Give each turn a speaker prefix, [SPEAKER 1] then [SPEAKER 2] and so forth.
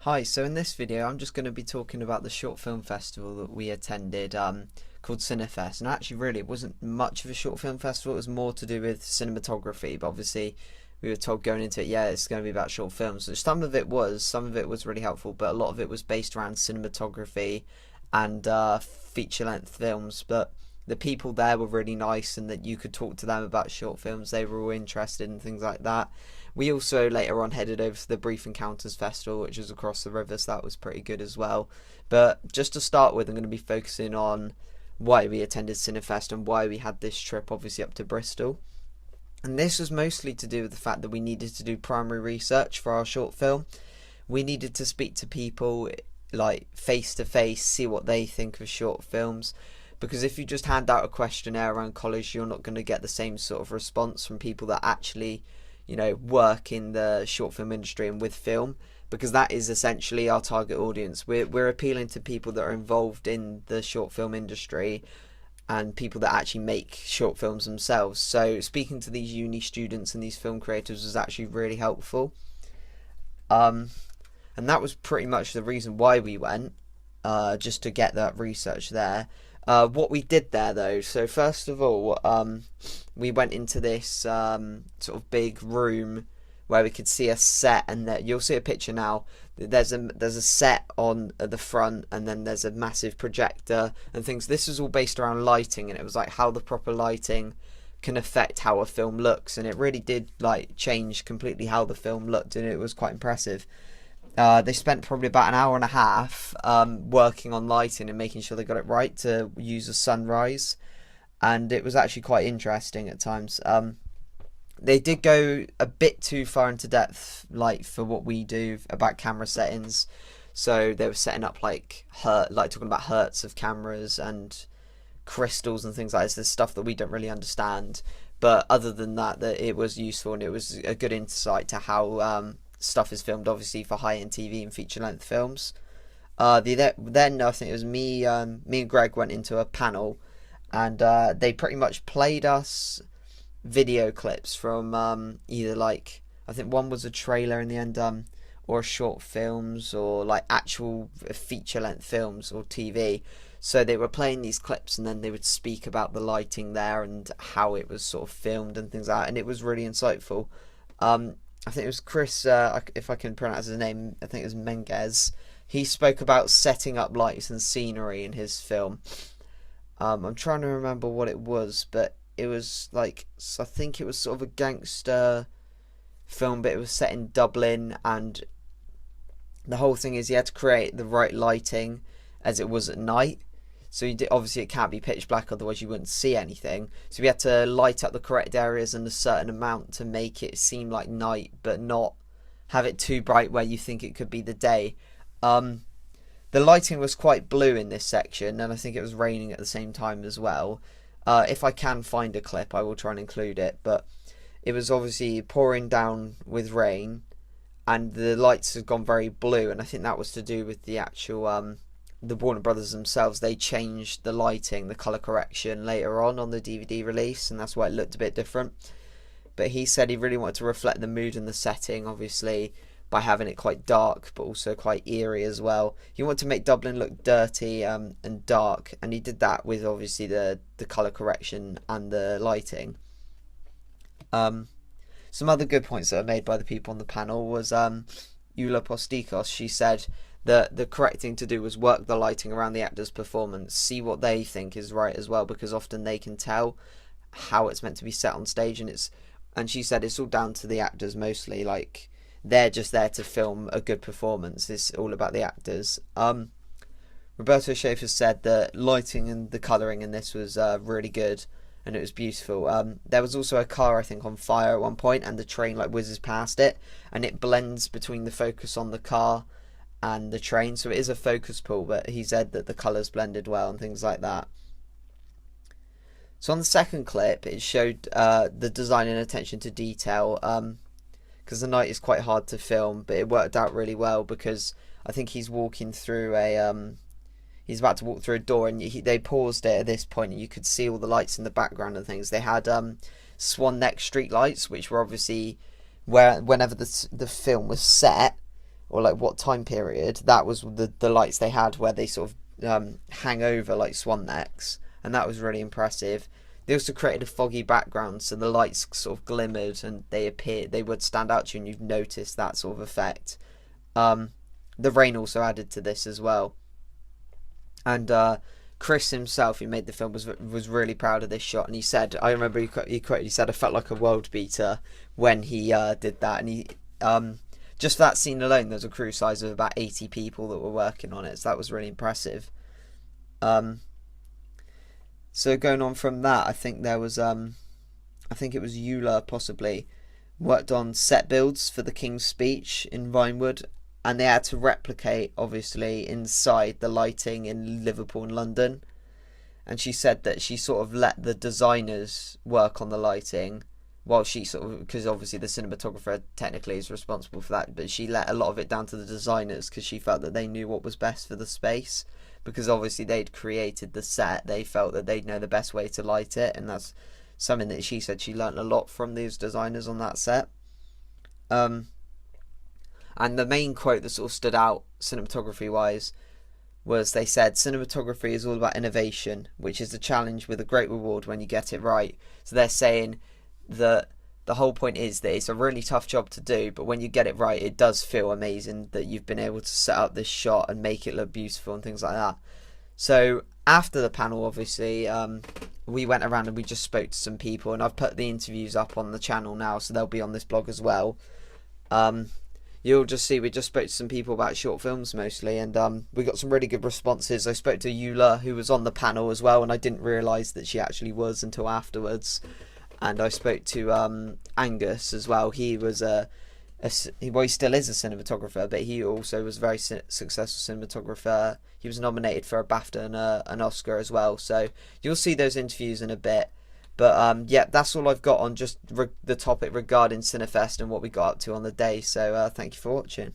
[SPEAKER 1] Hi, so in this video I'm just going to be talking about the short film festival that we attended called Cinefest. And actually really it wasn't much of a short film festival, it was more to do with cinematography, but obviously we were told going into it, yeah, it's going to be about short films. So some of it was really helpful, but a lot of it was based around cinematography and feature length films. But the people there were really nice, and that you could talk to them about short films. They were all interested in things like that. We also later on headed over to the Brief Encounters Festival, which was across the river, so that was pretty good as well. But just to start with, I'm going to be focusing on why we attended Cinefest and why we had this trip, obviously, up to Bristol. And this was mostly to do with the fact that we needed to do primary research for our short film. We needed to speak to people, like, face to face, see what they think of short films. Because if you just hand out a questionnaire around college, you're not going to get the same sort of response from people that actually work in the short film industry and with film, because that is essentially our target audience. We're appealing to people that are involved in the short film industry and people that actually make short films themselves. So speaking to these uni students and these film creators was actually really helpful. And that was pretty much the reason why we went, just to get that research there. What we did there, though, so first of all, we went into this sort of big room where we could see a set, and you'll see a picture now. There's a set on the front, and then there's a massive projector and things. This was all based around lighting, and it was like how the proper lighting can affect how a film looks, and it really did like change completely how the film looked, and it was quite impressive. They spent probably about an hour and a half working on lighting and making sure they got it right to use a sunrise, and it was actually quite interesting at times. They did go a bit too far into depth, like for what we do about camera settings. So they were setting up like talking about hertz of cameras and crystals and things like this. There's stuff that we don't really understand, but other than that, it was useful, and it was a good insight to how stuff is filmed, obviously, for high-end TV and feature-length films. Then I think it was me and Greg went into a panel, and they pretty much played us video clips from either, like, I think one was a trailer in the end, or short films, or like actual feature-length films or TV. So they were playing these clips, and then they would speak about the lighting there and how it was sort of filmed and things like that, and it was really insightful. I think it was Chris, if I can pronounce his name, I think it was Menges. He spoke about setting up lights and scenery in his film. I'm trying to remember what it was, but it was like, I think it was sort of a gangster film, but it was set in Dublin, and the whole thing is you had to create the right lighting as it was at night. So obviously it can't be pitch black, otherwise you wouldn't see anything. So we had to light up the correct areas in a certain amount to make it seem like night, but not have it too bright where you think it could be the day. The lighting was quite blue in this section, and I think it was raining at the same time as well. If I can find a clip, I will try and include it, but it was obviously pouring down with rain, and the lights had gone very blue, and I think that was to do with the actual the Warner Brothers themselves. They changed the lighting, the colour correction later on the DVD release, and that's why it looked a bit different. But he said he really wanted to reflect the mood and the setting, obviously, by having it quite dark, but also quite eerie as well. He wanted to make Dublin look dirty and dark, and he did that with, obviously, the colour correction and the lighting. Some other good points that were made by the people on the panel was Eula Postikos. She said that the correct thing to do was work the lighting around the actor's performance, see what they think is right as well, because often they can tell how it's meant to be set on stage, and she said it's all down to the actors mostly. Like, they're just there to film a good performance. It's all about the actors. Roberto Schaefer said that lighting and the colouring in this was really good, and it was beautiful. There was also a car, I think, on fire at one point, and the train like whizzes past it, and it blends between the focus on the car and the train, so it is a focus pull, but he said that the colours blended well and things like that. So on the second clip, it showed the design and attention to detail, because the night is quite hard to film, but it worked out really well, because I think he's walking through he's about to walk through a door, and they paused it at this point, and you could see all the lights in the background and things. They had swan neck street lights, which were obviously whenever the film was set, or like what time period, that was the lights they had where they sort of hang over like swan necks, and that was really impressive. They also created a foggy background, so the lights sort of glimmered and they would stand out to you, and you'd notice that sort of effect. The rain also added to this as well. And Chris himself, who made the film, was really proud of this shot, and he said, I remember he said, I felt like a world beater when he did that, and he just for that scene alone, there's a crew size of about 80 people that were working on it, so that was really impressive. So going on from that, I think there was I think it was Euler possibly worked on set builds for the King's Speech in Vinewood, and they had to replicate obviously inside the lighting in Liverpool and London. And she said that she sort of let the designers work on the lighting, while she sort of, because obviously the cinematographer technically is responsible for that, but she let a lot of it down to the designers because she felt that they knew what was best for the space, because obviously they'd created the set, they felt that they'd know the best way to light it, and that's something that she said she learnt a lot from these designers on that set. And the main quote that sort of stood out cinematography wise was, they said, cinematography is all about innovation, which is a challenge with a great reward when you get it right. So they're saying that the whole point is that it's a really tough job to do, but when you get it right, it does feel amazing that you've been able to set up this shot and make it look beautiful and things like that. So after the panel, obviously, we went around and we just spoke to some people, and I've put the interviews up on the channel now, so they'll be on this blog as well. You'll just see we just spoke to some people about short films mostly, and we got some really good responses. I spoke to Eula, who was on the panel as well, and I didn't realise that she actually was until afterwards. And I spoke to Angus as well. He was he still is a cinematographer, but he also was a very successful cinematographer. He was nominated for a BAFTA and an Oscar as well. So you'll see those interviews in a bit. But yeah, that's all I've got on just the topic regarding Cinefest and what we got up to on the day. So thank you for watching.